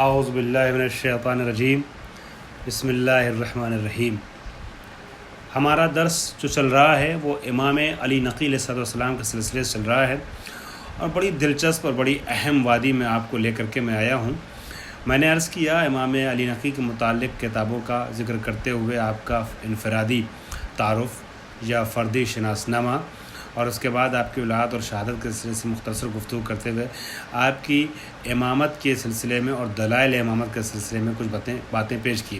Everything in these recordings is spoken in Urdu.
اعوذ باللہ من الشیطان الرجیم بسم اللہ الرحمن الرحیم۔ ہمارا درس جو چل رہا ہے وہ امام علی نقی علیہ السلام کے سلسلے سے چل رہا ہے اور بڑی دلچسپ اور بڑی اہم وادی میں آپ کو لے کر کے میں آیا ہوں۔ میں نے عرض کیا امام علی نقی کے متعلق کتابوں کا ذکر کرتے ہوئے آپ کا انفرادی تعارف یا فردی شناسنامہ اور اس کے بعد آپ کی ولادت اور شہادت کے سلسلے سے مختصر گفتگو کرتے ہوئے آپ کی امامت کے سلسلے میں اور دلائل امامت کے سلسلے میں کچھ باتیں پیش کی،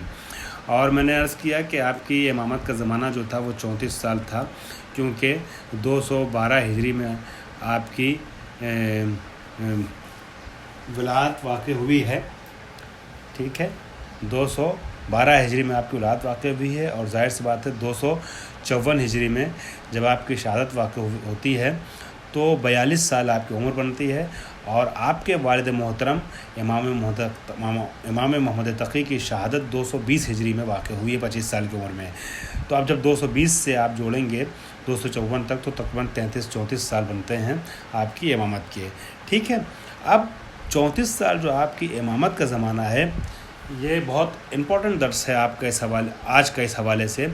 اور میں نے عرض کیا کہ آپ کی امامت کا زمانہ جو تھا وہ 34 سال تھا، کیونکہ 212 ہجری میں آپ کی ولادت واقع ہوئی ہے۔ ٹھیک ہے، 212 ہجری میں آپ کی ولادت واقع ہوئی ہے، اور ظاہر سی بات ہے 254 ہجری میں جب آپ کی شہادت واقع ہوتی ہے تو 42 سال آپ کی عمر بنتی ہے، اور آپ کے والد محترم امام محمد تقی کی شہادت 220 ہجری میں واقع ہوئی ہے 25 سال کی عمر میں۔ تو اب جب 220 سے آپ جوڑیں گے 254 تک تو تقریباً 33-34 سال بنتے ہیں آپ کی امامت کے۔ ٹھیک ہے، اب 34 سال جو آپ کی امامت کا زمانہ ہے، یہ بہت امپورٹنٹ درس ہے آپ کا آج کا اس حوالے سے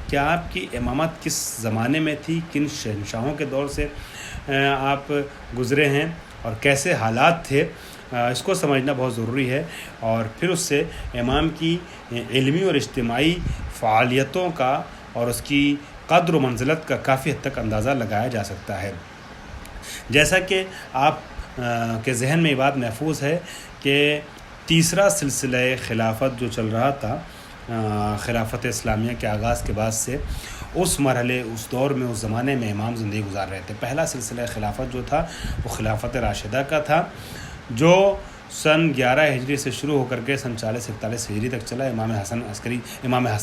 کہ آپ کی امامت کس زمانے میں تھی، کن شہنشاہوں کے دور سے آپ گزرے ہیں اور کیسے حالات تھے، اس کو سمجھنا بہت ضروری ہے، اور پھر اس سے امام کی علمی اور اجتماعی فعالیتوں کا اور اس کی قدر و منزلت کا کافی حد تک اندازہ لگایا جا سکتا ہے۔ جیسا کہ آپ کے ذہن میں یہ بات محفوظ ہے کہ تیسرا سلسلہ خلافت جو چل رہا تھا خلافت اسلامیہ کے آغاز کے بعد سے، اس مرحلے، اس دور میں، اس زمانے میں امام زندگی گزار رہے تھے۔ پہلا سلسلہ خلافت جو تھا وہ خلافت راشدہ کا تھا، جو سن 11 ہجری سے شروع ہو کر کے سن 40-41 ہجری تک چلا، امام حسن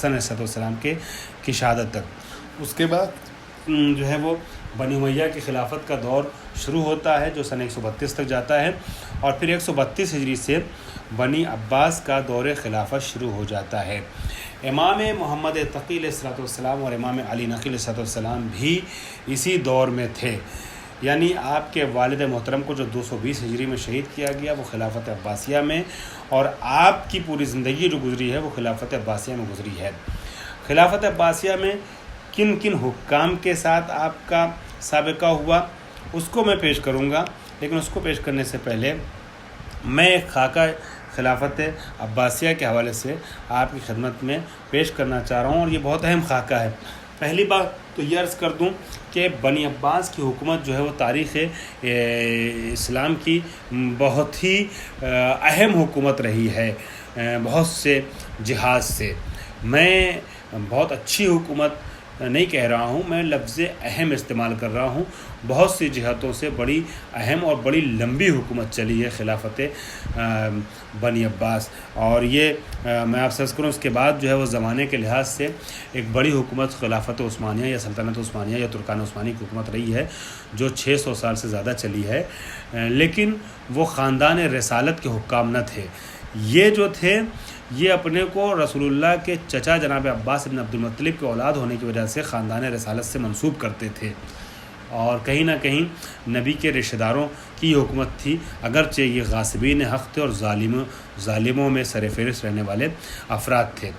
علیہ السلام کی شہادت تک۔ اس کے بعد جو ہے وہ بنی امیہ کی خلافت کا دور شروع ہوتا ہے جو سن 132 تک جاتا ہے، اور پھر 132 ہجری سے بنی عباس کا دور خلافت شروع ہو جاتا ہے۔ امام محمد تقی علیہ السلام اور امام علی نقی علیہ السلام بھی اسی دور میں تھے، یعنی آپ کے والد محترم کو جو 220 ہجری میں شہید کیا گیا وہ خلافت عباسیہ میں، اور آپ کی پوری زندگی جو گزری ہے وہ خلافت عباسیہ میں گزری ہے۔ خلافت عباسیہ میں کن کن حکام کے ساتھ آپ کا سابقہ ہوا اس کو میں پیش کروں گا، لیکن اس کو پیش کرنے سے پہلے میں ایک خاکہ خلافت عباسیہ کے حوالے سے آپ کی خدمت میں پیش کرنا چاہ رہا ہوں، اور یہ بہت اہم خاکہ ہے۔ پہلی بات تو یہ عرض کر دوں کہ بنی عباس کی حکومت جو ہے وہ تاریخ اسلام کی بہت ہی اہم حکومت رہی ہے، بہت سے جہاز سے۔ میں بہت اچھی حکومت نہیں کہہ رہا ہوں، میں لفظ اہم استعمال کر رہا ہوں۔ بہت سی جہتوں سے بڑی اہم اور بڑی لمبی حکومت چلی ہے خلافت بنی عباس، اور یہ میں آپ سے عرض کروں اس کے بعد جو ہے وہ زمانے کے لحاظ سے ایک بڑی حکومت خلافت عثمانیہ یا سلطنت عثمانیہ یا ترکان عثمانی کی حکومت رہی ہے جو 600 سال سے زیادہ چلی ہے، لیکن وہ خاندان رسالت کے حکام نہ تھے۔ یہ جو تھے یہ اپنے کو رسول اللہ کے چچا جناب عباس بن عبد المطلب کے اولاد ہونے کی وجہ سے خاندان رسالت سے منسوب کرتے تھے، اور کہیں نہ کہیں نبی کے رشتہ داروں کی حکومت تھی، اگرچہ یہ غاصبین حق تھے اور ظالموں میں سر فہرست رہنے والے افراد تھے،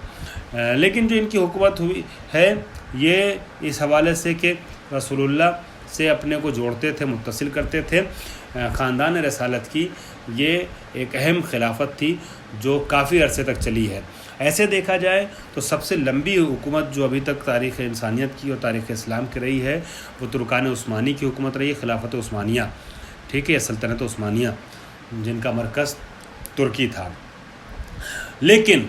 لیکن جو ان کی حکومت ہوئی ہے یہ اس حوالے سے کہ رسول اللہ سے اپنے کو جوڑتے تھے، متصل کرتے تھے۔ خاندان رسالت کی یہ ایک اہم خلافت تھی جو کافی عرصے تک چلی ہے۔ ایسے دیکھا جائے تو سب سے لمبی حکومت جو ابھی تک تاریخ انسانیت کی اور تاریخ اسلام کی رہی ہے وہ ترکان عثمانی کی حکومت رہی ہے، خلافت عثمانیہ، ٹھیک ہے، سلطنت عثمانیہ، جن کا مرکز ترکی تھا۔ لیکن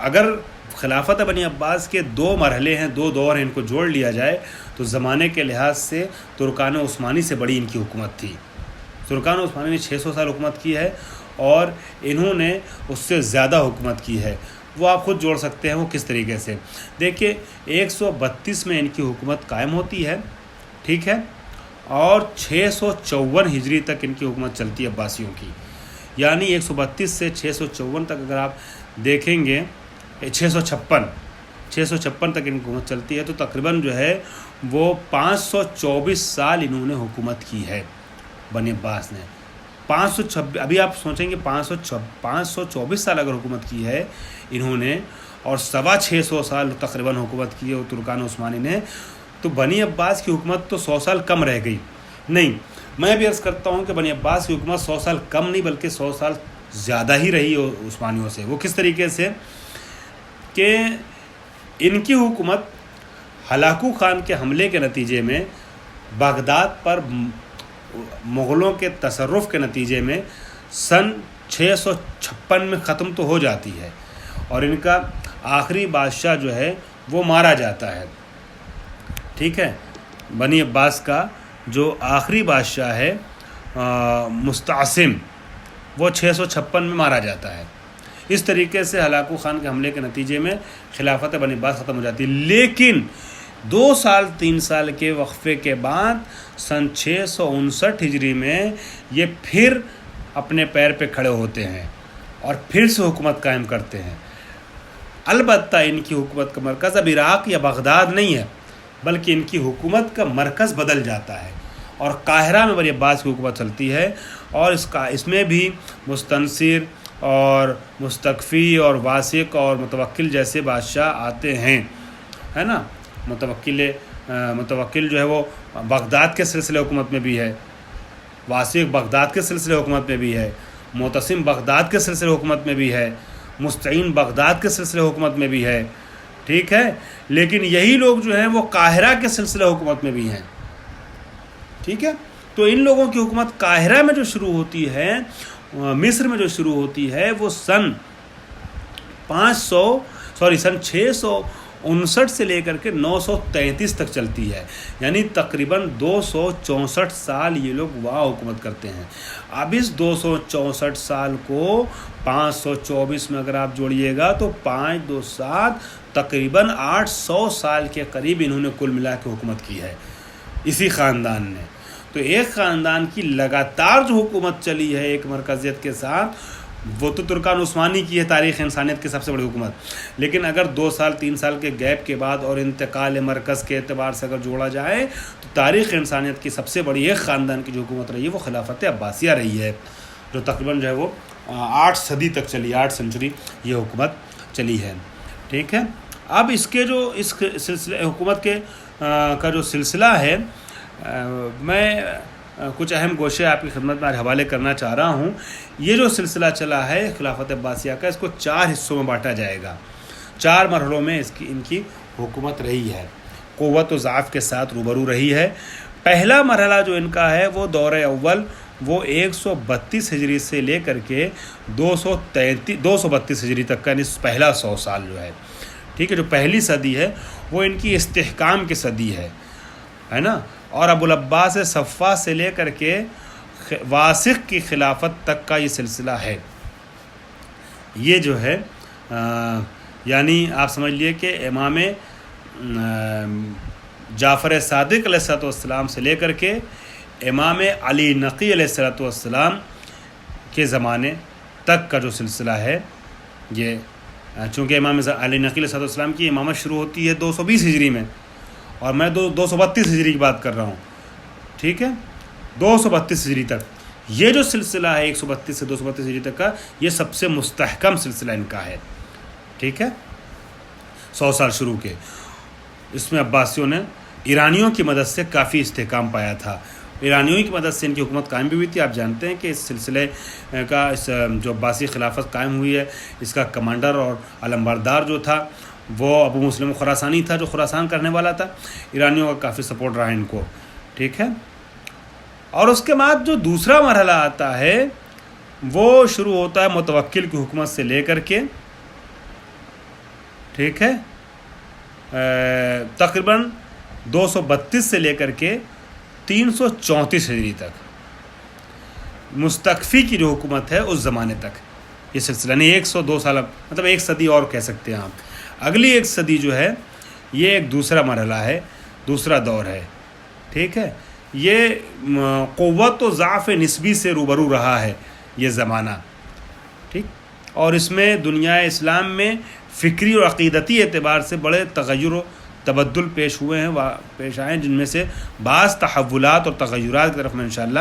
اگر خلافت بنی عباس کے 2 مرحلے ہیں، 2 دور ہیں، ان کو جوڑ لیا جائے تو زمانے کے لحاظ سے ترکان عثمانی سے بڑی ان کی حکومت تھی۔ ترکان عثمانی نے 600 سال حکومت کی ہے اور انہوں نے اس سے زیادہ حکومت کی ہے، وہ آپ خود جوڑ سکتے ہیں وہ کس طریقے سے۔ دیکھیے 132 میں ان کی حکومت قائم ہوتی ہے، ٹھیک ہے، اور 654 ہجری تک ان کی حکومت چلتی ہے عباسیوں کی، یعنی 132 سے 654 تک اگر آپ دیکھیں گے 656 تک ان کی حکومت چلتی ہے، تو تقریباً جو ہے وہ 524 سال انہوں نے حکومت کی ہے بنی عباس نے۔ 526 ابھی آپ سوچیں گے 524 سال اگر حکومت کی ہے انہوں نے اور 625 سال تقریباً حکومت کی ہے ترکان عثمانی نے، تو بنی عباس کی حکومت تو 100 سال کم رہ گئی. نہیں، میں بھی عرض کرتا ہوں کہ بنی عباس کی حکومت 100 سال کم نہیں بلکہ 100 سال زیادہ ہی رہی عثمانیوں سے. وہ کس طریقے سے کہ ان کی حکومت ہلاکو خان کے حملے کے نتیجے میں بغداد پر مغلوں کے تصرف کے نتیجے میں سن 656 میں ختم تو ہو جاتی ہے اور ان کا آخری بادشاہ جو ہے وہ مارا جاتا ہے. ٹھیک ہے، بنی عباس کا جو آخری بادشاہ ہے مستعصم، وہ 656 میں مارا جاتا ہے. اس طریقے سے ہلاکو خان کے حملے کے نتیجے میں خلافت بنی عباس ختم ہو جاتی ہے. لیکن 2 سال 3 سال کے وقفے کے بعد سن 659 ہجری میں یہ پھر اپنے پیر پہ کھڑے ہوتے ہیں اور پھر سے حکومت قائم کرتے ہیں. البتہ ان کی حکومت کا مرکز اب عراق یا بغداد نہیں ہے بلکہ ان کی حکومت کا مرکز بدل جاتا ہے اور قاہرہ میں بنی عباس کی حکومت چلتی ہے. اور اس میں بھی مستنصر اور مستکفی اور واسق اور متوکل جیسے بادشاہ آتے ہیں، ہے نا. متوکل جو ہے وہ بغداد کے سلسلے حکومت میں بھی ہے، واسق بغداد کے سلسلے حکومت میں بھی ہے، معتصم بغداد کے سلسلے حکومت میں بھی ہے، مستعین بغداد کے سلسلے حکومت میں بھی ہے. ٹھیک ہے، لیکن یہی لوگ جو ہیں وہ قاہرہ کے سلسلے حکومت میں بھی ہیں. ٹھیک ہے، تو ان لوگوں کی حکومت قاہرہ میں جو شروع ہوتی ہے، مصر میں جو شروع ہوتی ہے، وہ سن 659 سے لے کر کے 933 تک چلتی ہے. یعنی تقریباً 264 سال یہ لوگ وہاں حکومت کرتے ہیں. اب اس 264 سال کو 524 میں اگر آپ جوڑیے گا تو 5 2 7 تقریباً 800 سال کے قریب انہوں نے کل ملا کے حکومت کی ہے اسی خاندان نے. تو ایک خاندان کی لگاتار جو حکومت چلی ہے ایک مرکزیت کے ساتھ، وہ تو ترکان عثمانی کی ہے تاریخ انسانیت کی سب سے بڑی حکومت. لیکن اگر 2 سال 3 سال کے گیپ کے بعد اور انتقال مرکز کے اعتبار سے اگر جوڑا جائے تو تاریخ انسانیت کی سب سے بڑی ایک خاندان کی جو حکومت رہی ہے وہ خلافت عباسیہ رہی ہے، جو تقریباً جو ہے وہ 8 صدی تک چلی، 8 سنچری یہ حکومت چلی ہے. ٹھیک ہے، اب اس کے جو اس سلسلے حکومت کے کا جو سلسلہ ہے، میں کچھ اہم گوشے آپ کی خدمت میں آج حوالے کرنا چاہ رہا ہوں. یہ جو سلسلہ چلا ہے خلافت عباسیہ کا، اس کو 4 حصوں میں بانٹا جائے گا. 4 مرحلوں میں ان کی حکومت رہی ہے، قوت و ضعف کے ساتھ روبرو رہی ہے. پہلا مرحلہ جو ان کا ہے وہ دور اول، وہ 132 ہجری سے لے کر کے 232 ہجری تک کا، یعنی پہلا 100 سال جو ہے. ٹھیک ہے، جو پہلی صدی ہے وہ ان کی استحکام کی صدی ہے نا. اور ابوالعباس صفا سے لے کر کے واسق کی خلافت تک کا یہ سلسلہ ہے. یہ جو ہے یعنی آپ سمجھ لیے کہ امام جعفر صادق علیہ السلام سے لے کر کے امام علی نقی علیہ السلام کے زمانے تک کا جو سلسلہ ہے، یہ چونکہ امام علی نقی علیہ السلام کی امامت شروع ہوتی ہے 220 ہجری میں اور میں 232 ہجری کی بات کر رہا ہوں. ٹھیک ہے، 232 ہجری تک یہ جو سلسلہ ہے 132 سے 232 ہجری تک کا، یہ سب سے مستحکم سلسلہ ان کا ہے. ٹھیک ہے، 100 سال شروع کے. اس میں عباسیوں نے ایرانیوں کی مدد سے کافی استحکام پایا تھا. ایرانیوں کی مدد سے ان کی حکومت قائم بھی ہوئی تھی. آپ جانتے ہیں کہ اس سلسلے کا جو عباسی خلافت قائم ہوئی ہے، اس کا کمانڈر اور علمبردار جو تھا وہ ابو مسلم خراسانی تھا، جو خراسان کرنے والا تھا. ایرانیوں کا کافی سپورٹ رہا ان کو. ٹھیک ہے، اور اس کے بعد جو دوسرا مرحلہ آتا ہے وہ شروع ہوتا ہے متوکل کی حکومت سے لے کر کے. ٹھیک ہے، تقریباً 232 سے لے کر کے 334 ہجری تک مستکفی کی جو حکومت ہے اس زمانے تک یہ سلسلہ، نہیں 102 سال، مطلب 1 صدی اور کہہ سکتے ہیں آپ. اگلی 1 صدی جو ہے یہ ایک دوسرا مرحلہ ہے، دوسرا دور ہے. ٹھیک ہے، یہ قوت و ضعف نسبی سے روبرو رہا ہے یہ زمانہ. ٹھیک، اور اس میں دنیا اسلام میں فکری اور عقیدتی اعتبار سے بڑے تغیر و تبدل پیش آئے ہیں، جن میں سے بعض تحولات اور تغیرات کی طرف میں انشاءاللہ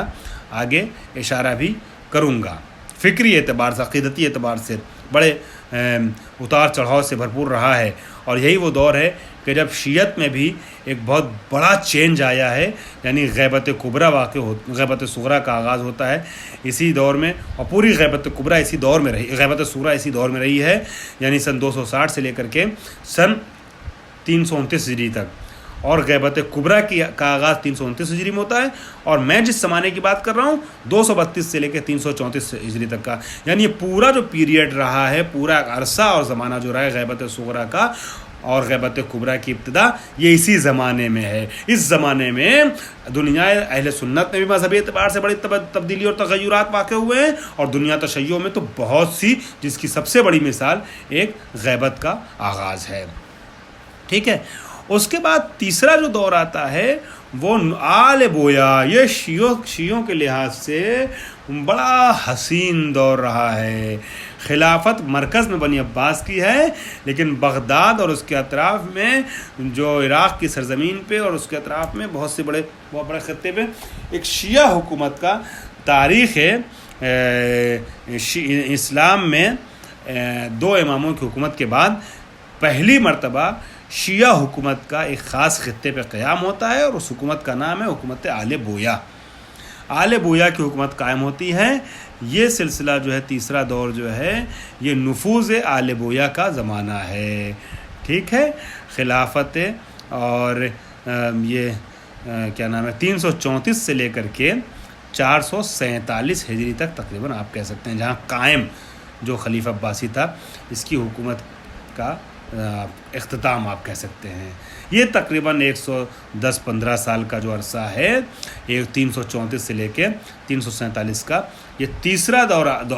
آگے اشارہ بھی کروں گا. فکری اعتبار سے, عقیدتی اعتبار سے بڑے اتار چڑھاؤ سے بھرپور رہا ہے. اور یہی وہ دور ہے کہ جب شیعت میں بھی ایک بہت بڑا چینج آیا ہے, یعنی غیبت کبریٰ غیبت صغریٰ کا آغاز ہوتا ہے اسی دور میں, اور پوری غیبت کبریٰ اسی دور میں رہی, غیبت صغریٰ اسی دور میں رہی ہے, یعنی سن 260 سے لے کر کے سن 329 ہجری تک. اور غیبت کبریٰ کا آغاز 329 ہجری میں ہوتا ہے, اور میں جس زمانے کی بات کر رہا ہوں 232 سے لے کے 334 ہجری تک کا, یعنی یہ پورا جو پیریڈ رہا ہے, پورا عرصہ اور زمانہ جو رہا ہے غیبت صغریٰ کا اور غیبت کبریٰ کی ابتدا, یہ اسی زمانے میں ہے. اس زمانے میں دنیا اہل سنت میں بھی مذہبی اعتبار سے بڑی تبدیلی اور تغیرات واقع ہوئے ہیں, اور دنیا تشیع میں تو بہت سی, جس کی سب سے بڑی مثال ایک غیبت کا آغاز ہے. ٹھیک ہے. اس کے بعد تیسرا جو دور آتا ہے وہ آل بویا. یہ شیعوں کے لحاظ سے بڑا حسین دور رہا ہے. خلافت مرکز میں بنی عباس کی ہے, لیکن بغداد اور اس کے اطراف میں, جو عراق کی سرزمین پہ اور اس کے اطراف میں بہت بڑے خطے پہ ایک شیعہ حکومت کا تاریخ ہے. اسلام میں 2 اماموں کی حکومت کے بعد پہلی مرتبہ شیعہ حکومت کا ایک خاص خطے پہ قیام ہوتا ہے, اور اس حکومت کا نام ہے حکومت آل بویا. آل بویا کی حکومت قائم ہوتی ہے. یہ سلسلہ جو ہے تیسرا دور جو ہے یہ نفوذ آل بویا کا زمانہ ہے. ٹھیک ہے. خلافت اور یہ کیا نام ہے 334 سے لے کر کے 447 ہجری تک تقریباً آپ کہہ سکتے ہیں, جہاں قائم جو خلیفہ عباسی تھا اس کی حکومت کا اختتام آپ کہہ سکتے ہیں. یہ تقریباً 110-15 سال کا جو عرصہ ہے, 334 سے لے کے 347 کا, یہ تیسرا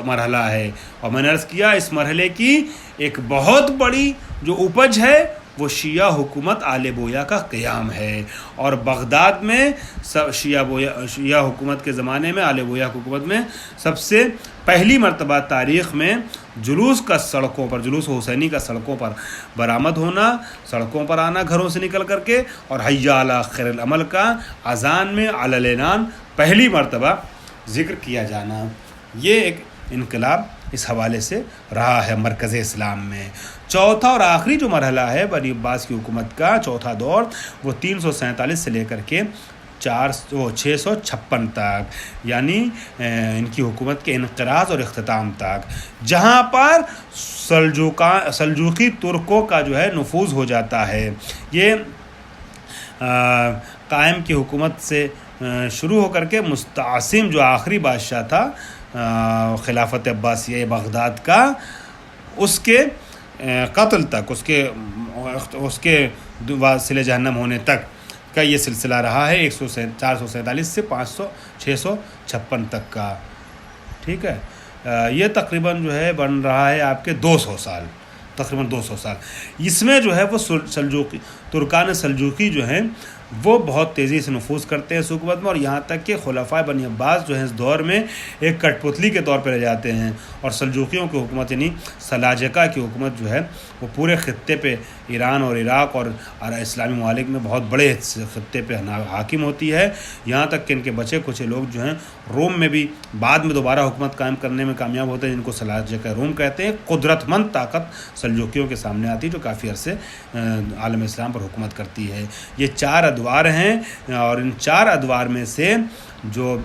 مرحلہ ہے. اور میں نے عرض کیا اس مرحلے کی ایک بہت بڑی جو اپج ہے وہ شیعہ حکومت آل بویا کا قیام ہے. اور بغداد میں شیعہ حکومت کے زمانے میں, آل بویا حکومت میں سب سے پہلی مرتبہ تاریخ میں جلوس حسینی کا سڑکوں پر برآمد ہونا, سڑکوں پر آنا گھروں سے نکل کر کے, اور حی علی خیر العمل کا اذان میں علی الاعلان پہلی مرتبہ ذکر کیا جانا. یہ ایک انقلاب اس حوالے سے رہا ہے مرکز اسلام میں. چوتھا اور آخری جو مرحلہ ہے بنی عباس کی حکومت کا, چوتھا دور, وہ 347 سے لے کر کے 656 تک, یعنی ان کی حکومت کے انقراض اور اختتام تک, جہاں پر سلجوقی ترکوں کا جو ہے نفوذ ہو جاتا ہے. یہ قائم کی حکومت سے شروع ہو کر کے مستعصم جو آخری بادشاہ تھا خلافت عباسیہ بغداد کا, اس کے قتل تک, اس کے واصل جہنم ہونے تک کا یہ سلسلہ رہا ہے 447 سے 656 تک کا. ٹھیک ہے. یہ تقریباً جو ہے بن رہا ہے آپ کے 200 سال, تقریباً 200 سال. اس میں جو ہے وہ ترکان سلجوقی جو ہیں وہ بہت تیزی سے نفوذ کرتے ہیں اس حکومت میں, اور یہاں تک کہ خلفائے بنی عباس جو ہیں اس دور میں ایک کٹ پتلی کے طور پہ رہ جاتے ہیں. اور سلجوقیوں کی حکومت یعنی سلاجقہ کی حکومت جو ہے وہ پورے خطے پہ, ایران اور عراق اور اسلامی ممالک میں بہت بڑے خطے پہ حاکم ہوتی ہے. یہاں تک کہ ان کے بچے کچھ لوگ جو ہیں روم میں بھی بعد میں دوبارہ حکومت قائم کرنے میں کامیاب ہوتے ہیں, جن کو سلاجقہ روم کہتے ہیں. قدرت مند طاقت سلجوقیوں کے سامنے آتی جو کافی عرصے عالم اسلام پر حکومت کرتی ہے. یہ 4 ادوار ہیں, اور ان 4 ادوار میں سے جو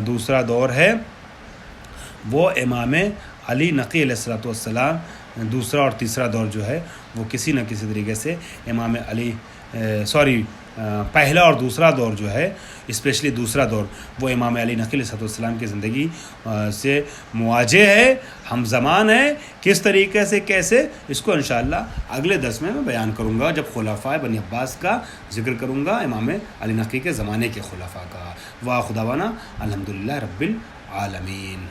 دوسرا دور ہے وہ امام علی نقی علیہ الصلوۃ والسلام, دوسرا اور تیسرا دور جو ہے وہ کسی نہ کسی طریقے سے امام علی پہلا اور دوسرا دور جو ہے, اسپیشلی دوسرا دور, وہ امام علی نقی علیہ السلام کی زندگی سے مواجہ ہے, ہم زمان ہے. کس طریقے سے کیسے, اس کو انشاءاللہ اگلے درس میں بیان کروں گا جب خلفائے بنی عباس کا ذکر کروں گا, امام علی نقی کے زمانے کے خلفاء کا. وآخر دعوانا الحمدللہ رب العالمین.